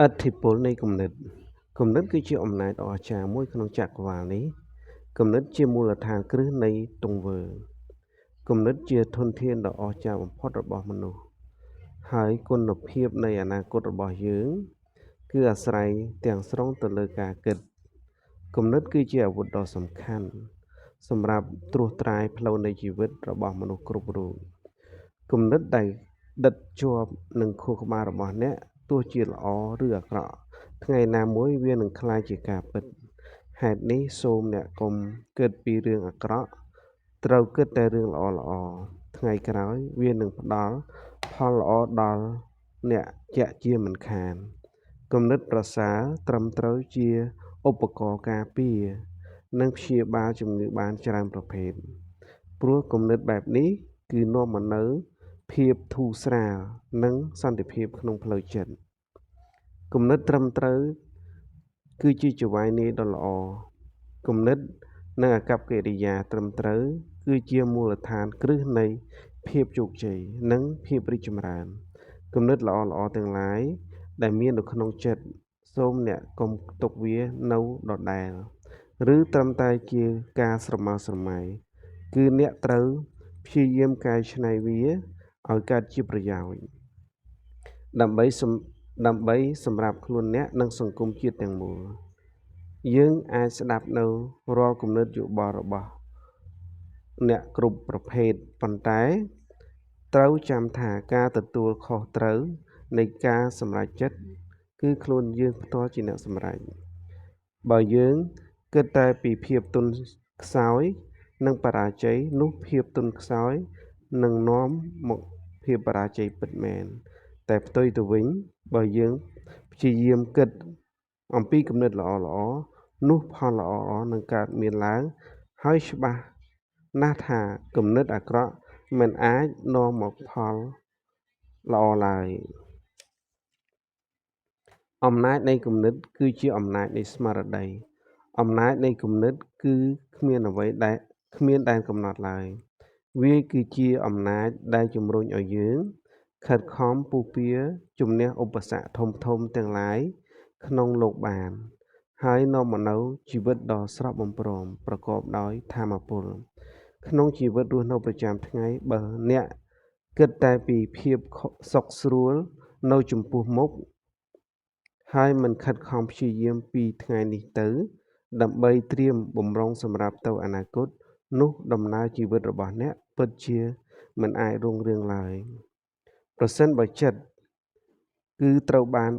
ឥទ្ធិពលនៃគំនិតគឺជាអំណាចដ៏អស្ចារ្យមួយក្នុងចក្រវាឡនេះគំនិតជាមូលដ្ឋានគ្រឹះនៃទង្វើគំនិតជាធនធានដ៏អស្ចារ្យបំផុតរបស់មនុស្សហើយគុណភាពនៃអនាគតរបស់យើងគឺអាស្រ័យទាំងស្រុងទៅលើការគិតគំនិតគឺជាអាវុធដ៏សំខាន់សម្រាប់ត្រួសត្រាយផ្លូវនៃជីវិតរបស់មនុស្សគ្រប់រូបគំនិតដែលដិតជាប់នឹងខួរក្បាលរបស់អ្នកទោះជាល្អឬអាក្រក់ថ្ងៃណាមួយវានឹងក្លាយជាការពិតហេតុនេះសូមអ្នកកុំគិតពីរឿងអាក្រក់ត្រូវគិតតែរឿងល្អៗថ្ងៃក្រោយវានឹងផ្ដល់ផលល្អដល់អ្នកជាក់ជាមិនខានគំនិតប្រសើរត្រឹមត្រូវជាឧបករណ៍ការពារនិងព្យាបាលជំងឺបានច្រើនប្រភេទព្រោះគំនិតបែបនេះគឺនាំមកនូវភាពធូរស្រាលនិងសន្តិភាពក្នុងផ្លូវចិត្តគំនិតត្រឹមត្រូវគឺជាចៅហ្វាយនាយដ៏ល្អគំនិតនិងអាកប្បកិរិយាត្រឹមត្រូវគឺជាមូលដ្ឋានគ្រឹះនៃភាពជោគជ័យនិងភាពរីកចម្រើនគំនិតល្អៗទាំងឡាយដែលមាននៅក្នុងចិត្តសូមអ្នកកុំទុកវានៅដដែលឬត្រឹមតែជាការស្រមើស្រមៃគឺអ្នកត្រូវព្យាយាមកែច្នៃវាឲ្យកើតជាប្រយោជន៍ដើម្បីសម្រាប់ខ្លួនអ្នកនិងសង្គមជាតិទាំងមូលយើងអាចស្ដាប់នៅរាល់គំនិតយោបល់របស់អ្នកគ្រប់ប្រភេទប៉ុន្តែត្រូវចាំថាការទទួលខុសត្រូវនៃការសម្រេចចិត្តគឺខ្លួនយើងផ្ទាល់ជាអ្នកសម្រេចបើយើងគិតតែពីភាពទន់ខ្សោយនិងបរាជ័យនោះភាពទន់ខ្សោយនឹងនាំមកភាពបរាជ័យពិតមែនតែផ្ទុយទៅវិញបើយើងព្យាយាមគិតអំពីគំនិតល្អៗនោះផលល្អៗនឹងកើតមានឡើងហើយច្បាស់ណាស់ថាគំនិតអាក្រក់មិនអាចនាំមកផលល្អឡើយអំណាចនៃគំនិតគឺជាអំណាចនៃស្មារតីអំណាចនៃគំនិតគឺគ្មានអ្វីដែលគ្មានដែនកំណត់ឡើយវាគឺជាអំណាចដែលជំរុញឲ្យយើងខិតខំពុះពៀជំនះឧបសគ្គធំៗទាំងឡាយក្នុងលោកបានហើយនាំមកនូវជីវិតដ៏ស្រស់បំព្រងប្រកបដោយថាមពលក្នុងជីវិតរស់នៅប្រចាំថ្ងៃបើអ្នកគិតតែពីភាពសុខស្រួលនៅចំពោះមុខហើយមិនខិតខំព្យាយាមពីថ្ងៃនេះទៅដើម្បីត្រៀមបម្រុងសម្រាប់ទៅអនាគតនោះដំណើរជីវិតរបស់អ្នកពិតជាមិនអាចរុងរឿងឡើយប្រសិនបើចិត្តគឺត្រូវបាន